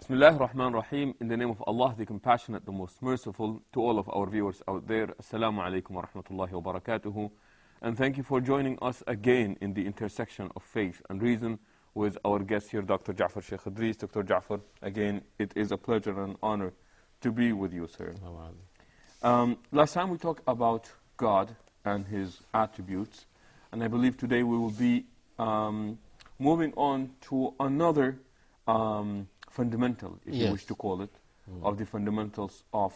Bismillah ar-Rahman ar-Rahim. In the name of Allah, the Compassionate, the Most Merciful, to all of our viewers out there, Assalamu alaikum wa rahmatullahi wa barakatuhu. And thank you for joining us again in the intersection of faith and reason with our guest here, Dr. Jafar, Sheikh Idris. Dr. Jafar, again, it is a pleasure and honor to be with you, sir. Last time we talked about God and His attributes, and I believe today we will be moving on to another fundamental, if you wish to call it, of the fundamentals of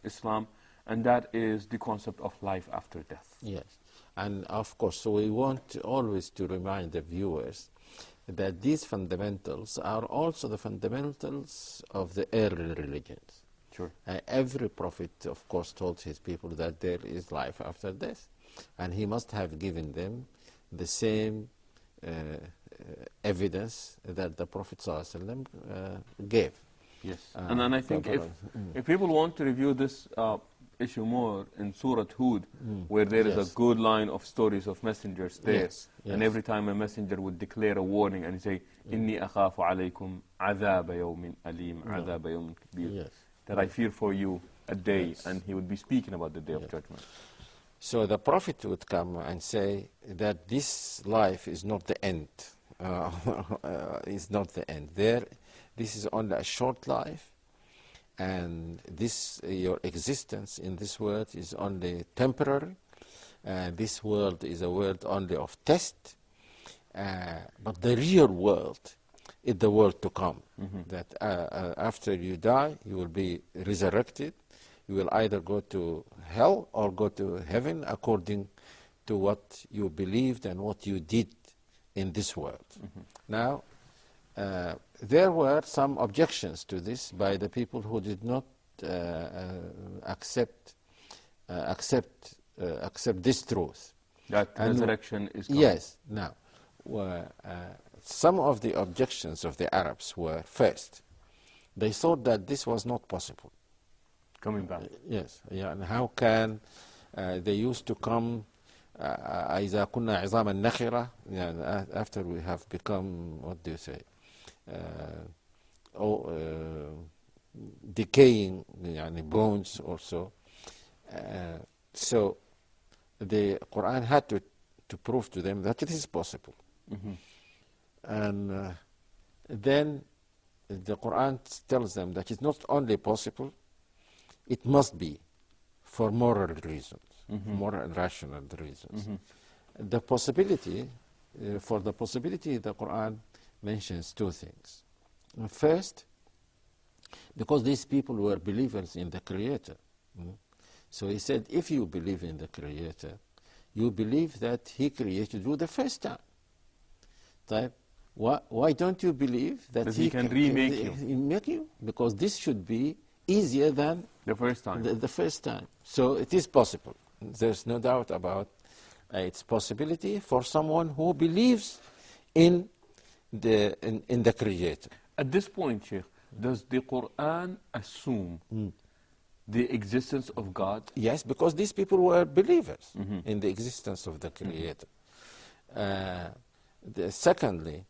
Islam, and that is the concept of life after death. Yes, and of course, so we want always to remind the viewers that these fundamentals are also the fundamentals of the early religions. Sure. Every prophet, of course, told his people that there is life after death, and he must have given them the same evidence that the Prophet ﷺ gave. Yes, and I think if people want to review this issue more in Surah Hud, where there is a good line of stories of messengers there, and every time a messenger would declare a warning and say, "Inni akhafu alaykum azab yawmin alim, azab yawmin kabir," that I fear for you a day, and he would be speaking about the day of judgment. So the Prophet would come and say that this life is not the end. Is not the end. This is only a short life, and your existence in this world is only temporary. This world is a world only of test, but the real world is the world to come. That after you die, you will be resurrected. You will either go to hell or go to heaven according to what you believed and what you did in this world. Now, there were some objections to this by the people who did not accept this truth. That resurrection is coming. Yes. Now, some of the objections of the Arabs were, first, they thought that this was not possible. Coming back. Yes. Yeah. And how can they used to come إذا كنا عظاما نخرة, after we have become, what do you say, decaying bones also. So the Quran had to prove to them that it is possible. And then the Quran tells them that it's not only possible, it must be for moral reasons. Moral and rational reasons. The possibility, for the possibility, the Quran mentions two things. First, because these people were believers in the Creator. So he said, if you believe in the Creator, you believe that He created you the first time. Why don't you believe that He can remake you? Because this should be easier than the first time. The first time. So it is possible. There's no doubt about its possibility for someone who believes in the Creator. At this point, Sheikh, does the Quran assume the existence of God? Yes, because these people were believers in the existence of the Creator. Secondly,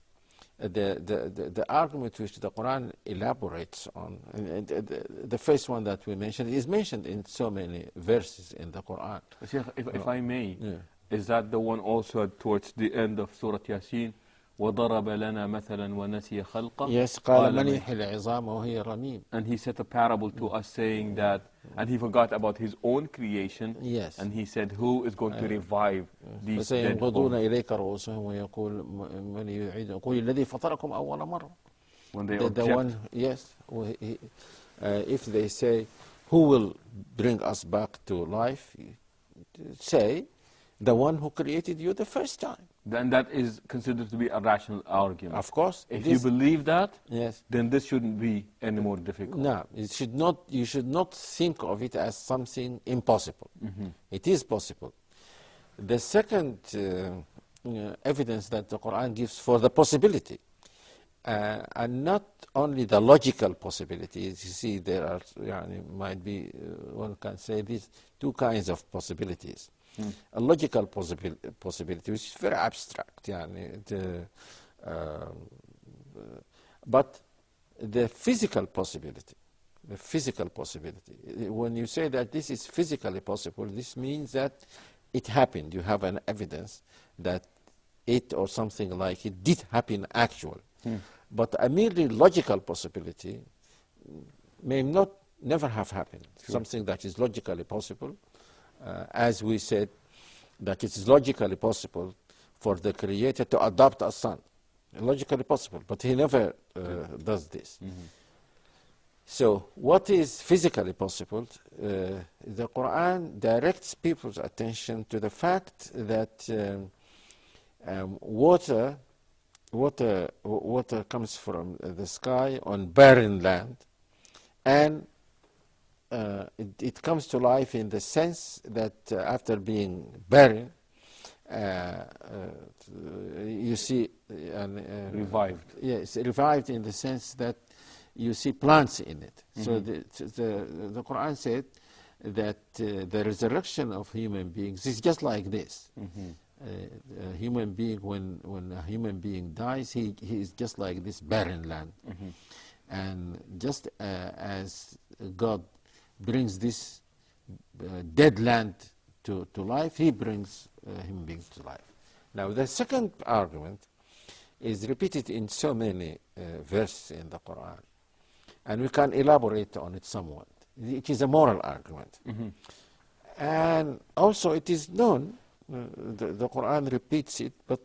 the argument which the Quran elaborates on, the first one that we mentioned, is mentioned in so many verses in the Quran. Sheikh, if I may, is that the one also towards the end of Surah Yasin? وَضَرَبَ لَنَا مَثَلًا وَنَسِيَ خَلْقًا. Yes, قَالَ مَنْ يُحْيِي الْعِظَامَ وَهِيَ رَمِيمٌ. And he set a parable to us saying that, and he forgot about his own creation. Yes. And he said, who is going to revive these dead bones? إِلَيْكَ رُؤُوسُهُمْ وَيَقُولُ مَنْ يُعِيدُ قُلِ الَّذِي فَطَرَكُمْ أَوَّلَ مَرَّةٍ. When they the one, yes, if they say, who will bring us back to life? Say, the one who created you the first time. Then that is considered to be a rational argument. Of course. If you believe that, yes, then this shouldn't be any more difficult. No, it should not. You should not think of it as something impossible. It is possible. The second evidence that the Quran gives for the possibility, and not only the logical possibilities. You see, there are, might be, one can say these two kinds of possibilities. A logical possibility, which is very abstract, but the physical possibility. The physical possibility. When you say that this is physically possible, this means that it happened. You have an evidence that it or something like it did happen actually. But a merely logical possibility may never have happened. Sure. Something that is logically possible, as we said, that it is logically possible for the Creator to adopt a son. Logically possible, but he never does this. So what is physically possible? The Quran directs people's attention to the fact that water comes from the sky on barren land, and it comes to life in the sense that after being barren, you see revived. Yes, revived in the sense that you see plants in it. So the Quran said that the resurrection of human beings is just like this. A human being, when a human being dies, he is just like this barren land. And just as God brings this dead land to life, he brings human beings to life. Now the second argument is repeated in so many verses in the Quran, and we can elaborate on it somewhat. It is a moral argument. And also it is known, the Quran repeats it, but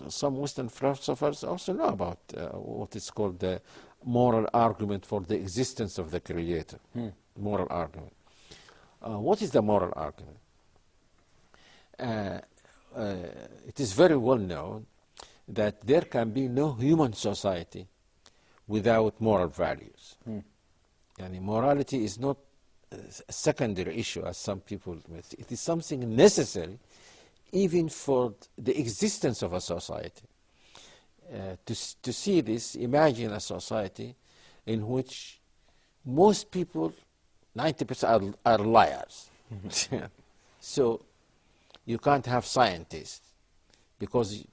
some Western philosophers also know about what is called the moral argument for the existence of the Creator. Moral argument. What is the moral argument? It is very well known that there can be no human society without moral values. And morality is not a secondary issue, as some people may say. It is something necessary even for the existence of a society. To see this, imagine a society in which most people, 90% are liars. So you can't have scientists, because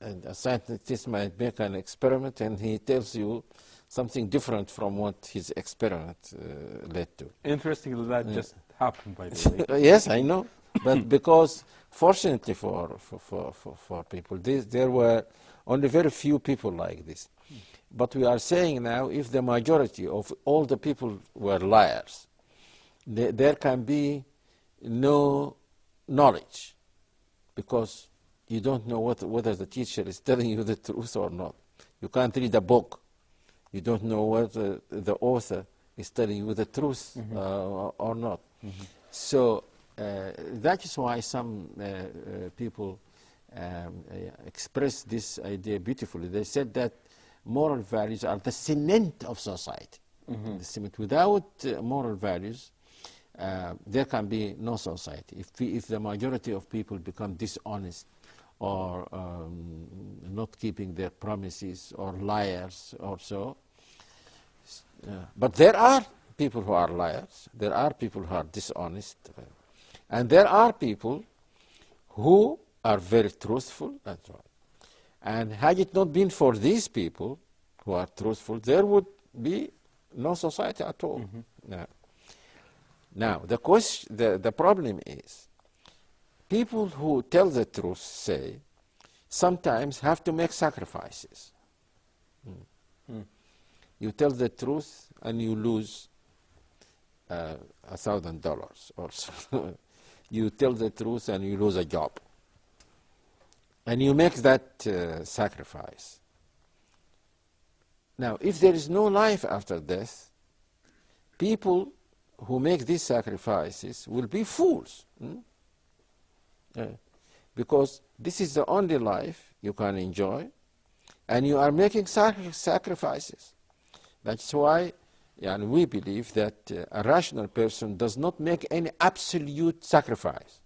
a scientist might make an experiment and he tells you something different from what his experiment led to. Interestingly, that just happened, by the way. Yes, I know. But because, fortunately for people, there were only very few people like this. But we are saying now, if the majority of all the people were liars, there can be no knowledge, because you don't know whether the teacher is telling you the truth or not. You can't read a book. You don't know whether the author is telling you the truth or not. So that is why some people express this idea beautifully. They said that moral values are the cement of society. The cement. Without moral values, there can be no society. If the majority of people become dishonest, or not keeping their promises, or liars or so. But there are people who are liars, there are people who are dishonest, and there are people who are very truthful and so on. And had it not been for these people who are truthful, there would be no society at all. Now the problem is, people who tell the truth, say, sometimes have to make sacrifices. You tell the truth and you lose $1,000 or so. You tell the truth and you lose a job. And you make that sacrifice. Now, if there is no life after death, people who make these sacrifices will be fools. Because this is the only life you can enjoy, and you are making sacrifices. That's why we believe that a rational person does not make any absolute sacrifice.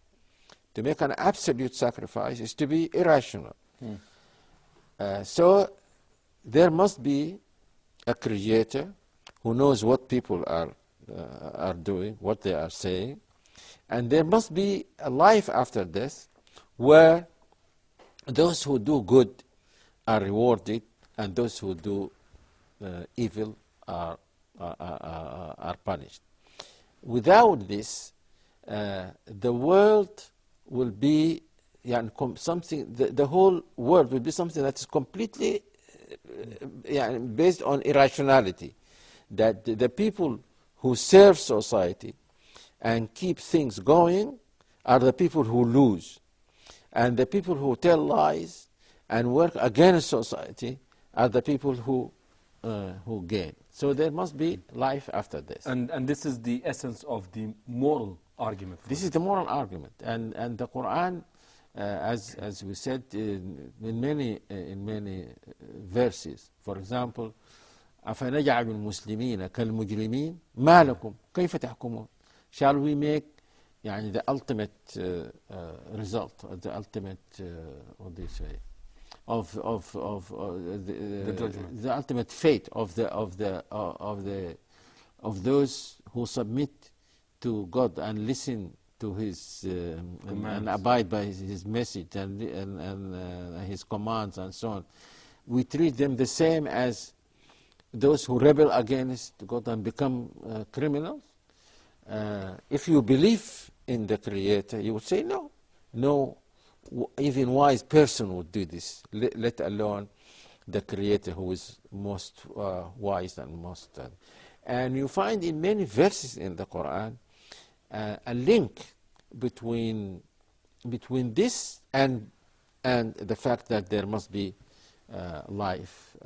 To make an absolute sacrifice is to be irrational. So there must be a creator who knows what people are doing, what they are saying, and there must be a life after death where those who do good are rewarded and those who do evil are punished. Without this, the world will be something. The whole world will be something that is completely based on irrationality. That the people who serve society and keep things going are the people who lose, and the people who tell lies and work against society are the people who gain. So there must be life after this. And this is the essence of the moral argument. This is the moral argument, and the Quran, as we said in many verses. For example, أفنجعل المسلمين كالمجرمين ما لكم كيف تحكمون? Shall we make the ultimate result, the ultimate what do you say, of the judgment, the ultimate fate of those who submit to God and listen to His and abide by His message and His commands and so on. We treat them the same as those who rebel against God and become criminals. If you believe in the Creator, you would say no, even wise person would do this, let alone the Creator who is most wise and most. And you find in many verses in the Quran a link between this and the fact that there must be life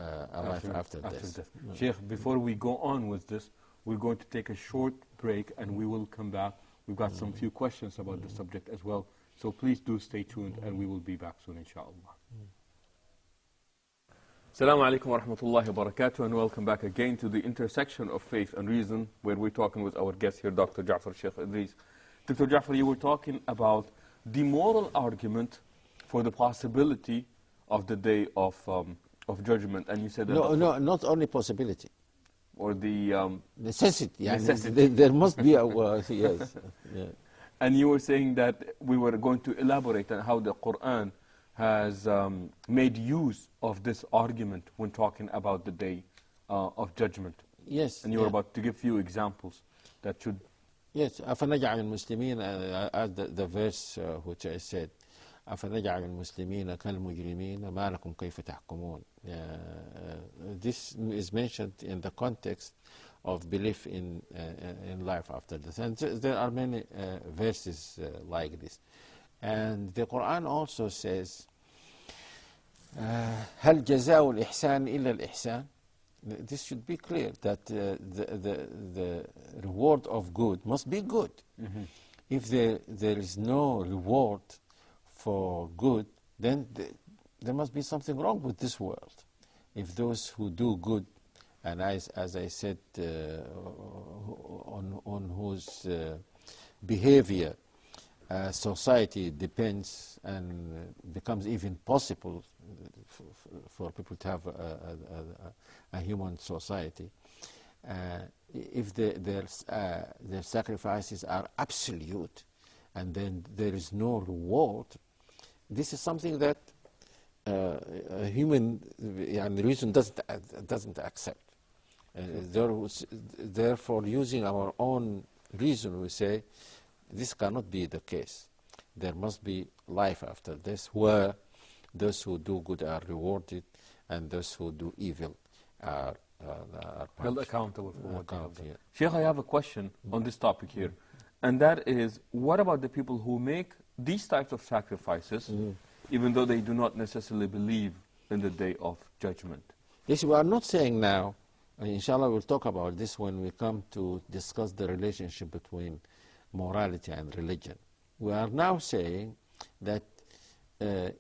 after death. Sheikh, before we go on with this, we're going to take a short break and we will come back. We've got some few questions about the subject as well. So please do stay tuned and we will be back soon, inshallah. Assalamu alaikum wa rahmatullahi wa barakatuh, and welcome back again to the intersection of faith and reason, where we're talking with our guest here, Dr. Jafar, Sheikh Idris. Dr. Jafar, you were talking about the moral argument for the possibility of the day of judgment, and you said that no, not only possibility, or the necessity. Necessity. There must be a yes. Yeah. And you were saying that we were going to elaborate on how the Quran has made use of this argument when talking about the day of judgment. Yes. And you were about to give few examples that should. Yes. أفنجعل المسلمين, as the verse which I said, أفنجعل المسلمين كالمجرمين ما لكم كيف تحكمون. This is mentioned in the context of belief in life after death. And there are many verses like this. And the Quran also says, هل جزاء الإحسان إلا الإحسان? This should be clear that the reward of good must be good. Mm-hmm. If there is no reward for good, then there must be something wrong with this world. If those who do good, and as I said, on whose behavior society depends and becomes even possible for people to have a human society, if their sacrifices are absolute and then there is no reward, this is something that a human reason doesn't accept. Therefore, using our own reason, we say this cannot be the case. There must be life after this, where those who do good are rewarded and those who do evil are held accountable for what they have done. Yeah. Sheikh, I have a question on this topic here, and that is, what about the people who make these types of sacrifices, even though they do not necessarily believe in the day of judgment? Yes, we are not saying now, inshallah we'll talk about this when we come to discuss the relationship between morality and religion. We are now saying that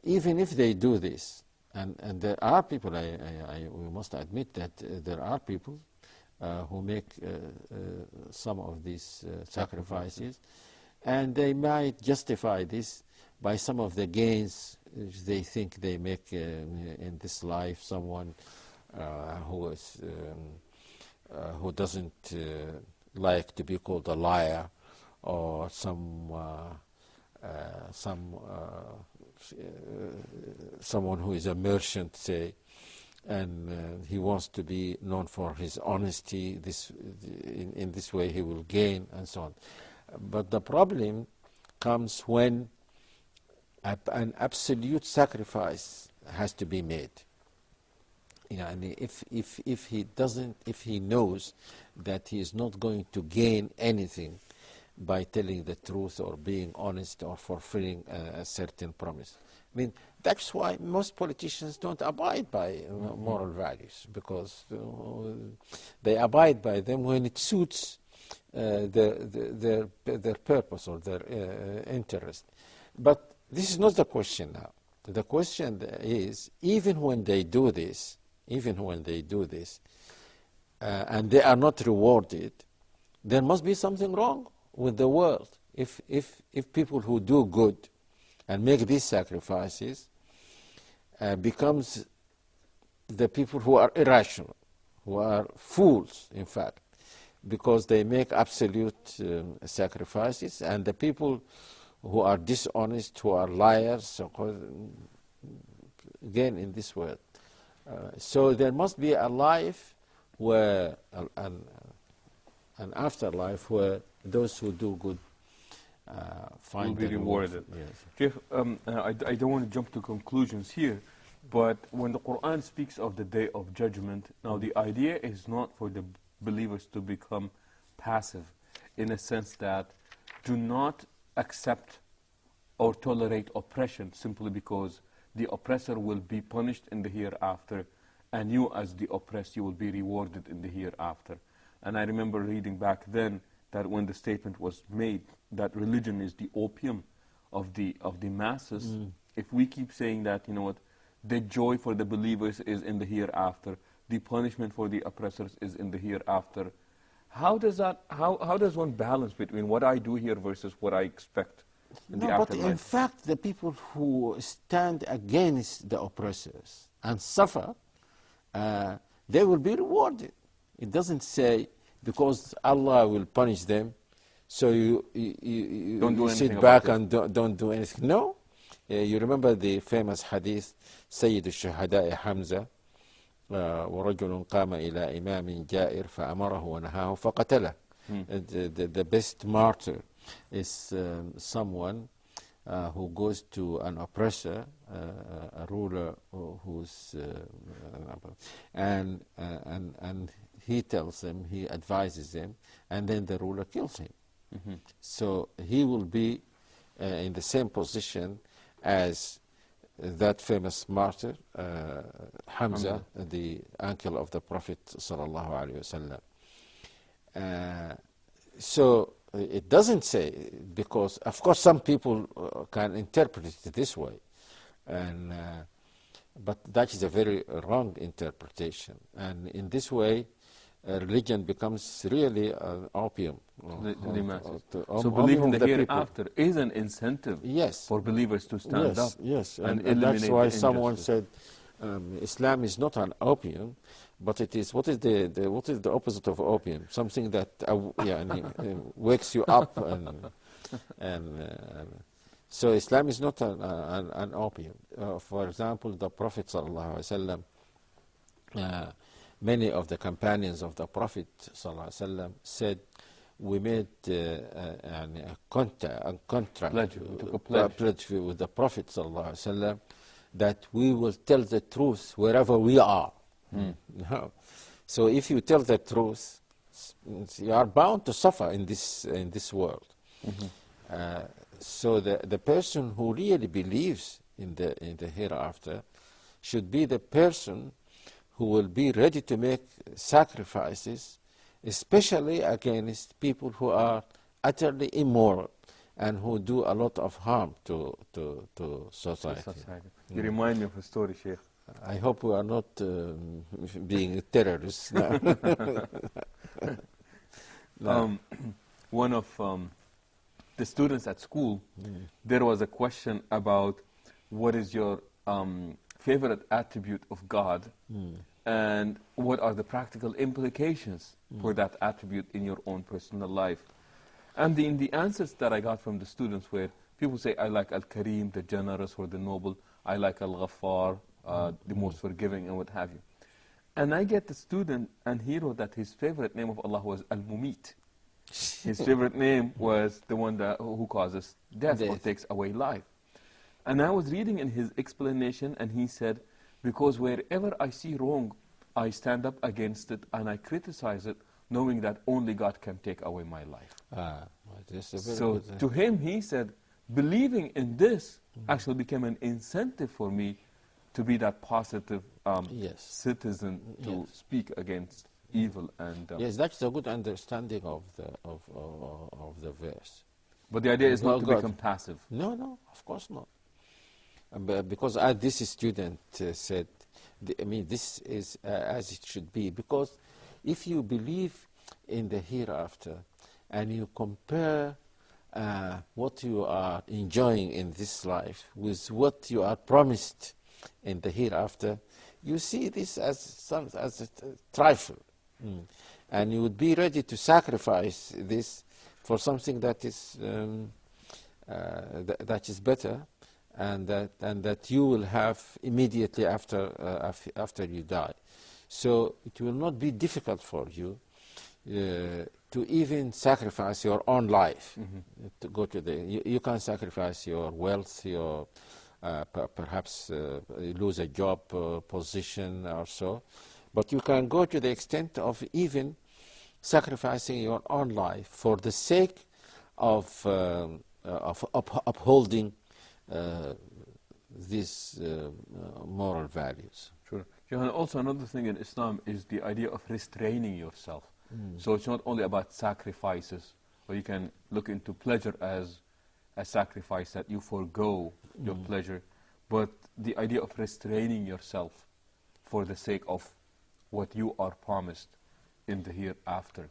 even if they do this, and there are people, we must admit that there are people who make some of these sacrifices, and they might justify this by some of the gains they think they make in this life. Someone who doesn't like to be called a liar, or someone who is a merchant, say, and he wants to be known for his honesty. In this way he will gain, and so on. But the problem comes when an absolute sacrifice has to be made. And if he knows that he is not going to gain anything by telling the truth or being honest or fulfilling a certain promise. I mean, that's why most politicians don't abide by moral values, because they abide by them when it suits their purpose or their interest. But this is not the question now. The question is, even when they do this, and they are not rewarded, there must be something wrong with the world. If people who do good and make these sacrifices becomes the people who are irrational, who are fools, in fact, because they make absolute sacrifices, and the people who are dishonest, who are liars, again in this world. So there must be a life where, an afterlife where those who do good will be rewarded. Yes. Sheikh, I don't want to jump to conclusions here, but when the Quran speaks of the Day of Judgment, now the idea is not for the believers to become passive, in a sense that do not accept or tolerate oppression simply because the oppressor will be punished in the hereafter, and you as the oppressed, you will be rewarded in the hereafter. And I remember reading back then that when the statement was made that religion is the opium of the masses, if we keep saying that, you know what, the joy for the believers is in the hereafter, the punishment for the oppressors is in the hereafter, how does one balance between what I do here versus what I expect in the afterlife? But in fact, the people who stand against the oppressors and suffer, they will be rewarded. It doesn't say because Allah will punish them, so you sit back and don't do anything. No. You remember the famous hadith, سيد الشهداء حمزة ورجل قام إلى إمام جائر فأمره ونهاه فقتله. The best martyr is someone who goes to an oppressor, a ruler who's and he tells them, he advises them, and then the ruler kills him. So he will be in the same position as that famous martyr, Hamza, the uncle of the Prophet sallallahu alaihi wasallam. So it doesn't say, because of course some people can interpret it this way, but that is a very wrong interpretation. And in this way, religion becomes really an opium. The masses. So believing the hereafter is an incentive for believers to stand up. Yes, and that's why someone injustice. said Islam is not an opium, but it is. What is the opposite of opium? Something that wakes you up, and so Islam is not an opium. For example, the Prophet sallallahu alaihi wasallam. Many of the companions of the Prophet ﷺ said, we made a contract, pledge with the Prophet ﷺ that we will tell the truth wherever we are. So if you tell the truth, you are bound to suffer in this world. So the person who really believes in the hereafter should be the person who will be ready to make sacrifices, especially against people who are utterly immoral and who do a lot of harm to society. You remind me of a story, Sheikh. I hope we are not being terrorists now. One of the students at school, there was a question about what is your favorite attribute of God, and what are the practical implications for that attribute in your own personal life. And the answers that I got from the students were, people say, I like Al-Kareem, the generous or the noble. I like Al-Ghaffar, the most forgiving, and what have you. And I get the student, and he wrote that his favorite name of Allah was Al-Mumit. His favorite name was the one that, who causes death or Death. takes away life. And I was reading in his explanation, and he said, because wherever I see wrong, I stand up against it and I criticize it, knowing that only God can take away my life. Well, that's a very So good, to him, he said, believing in this actually became an incentive for me to be that positive Yes. citizen to Yes. speak against evil. And yes, that's a good understanding of the verse. but the idea is Well, not to God. become passive. No, of course not. Because as this student said, I mean, this is as it should be. Because if you believe in the hereafter and you compare what you are enjoying in this life with what you are promised in the hereafter, you see this as a trifle. And you would be ready to sacrifice this for something that is that is better, and that you will have immediately after you die. So it will not be difficult for you to even sacrifice your own life to go to the. You can sacrifice your wealth, your perhaps lose a job position or so, but you can go to the extent of even sacrificing your own life for the sake of upholding these moral values. Sure. Johan, also another thing in Islam is the idea of restraining yourself. So it's not only about sacrifices, or you can look into pleasure as a sacrifice that you forego your pleasure, but the idea of restraining yourself for the sake of what you are promised in the hereafter.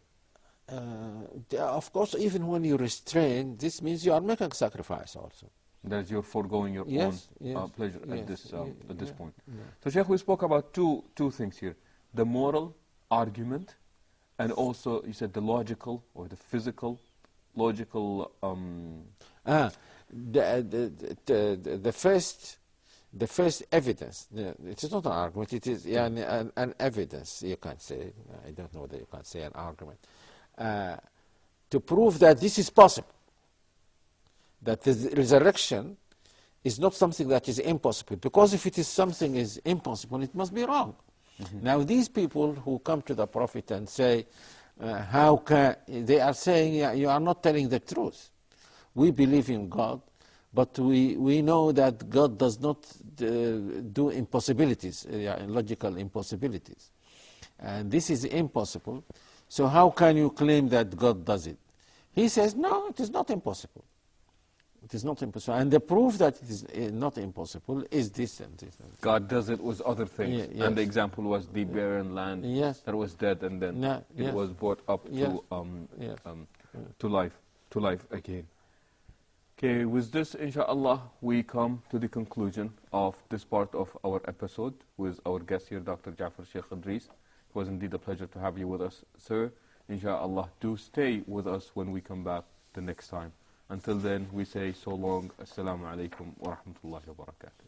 Of course, even when you restrain, this means you are making sacrifice also. That you're foregoing your Yes, own yes, pleasure yes, at this point. yeah. So, Sheikh, we spoke about two things here: the moral argument, and also you said the logical or the physical, logical. The first evidence. It is not an argument. It is an evidence. You can say. I don't know whether you can say an argument to prove that this is possible. That the resurrection is not something that is impossible. Because if it is something is impossible, it must be wrong. Now these people who come to the Prophet and say, how can, they are saying, you are not telling the truth. We believe in God, but we know that God does not do impossibilities, logical impossibilities. And this is impossible. So how can you claim that God does it? He says, no, it is not impossible. It is not impossible. And the proof that it is not impossible is this and this. God does it with other things. Yes. And the example was the barren land that was dead, and then it was brought up to life again. Okay, with this, inshallah, we come to the conclusion of this part of our episode with our guest here, Dr. Jafar Sheikh Idris. It was indeed a pleasure to have you with us, sir. Inshallah, do stay with us when we come back the next time. Until then, we say so long. Assalamu alaikum wa rahmatullahi wa barakatuh.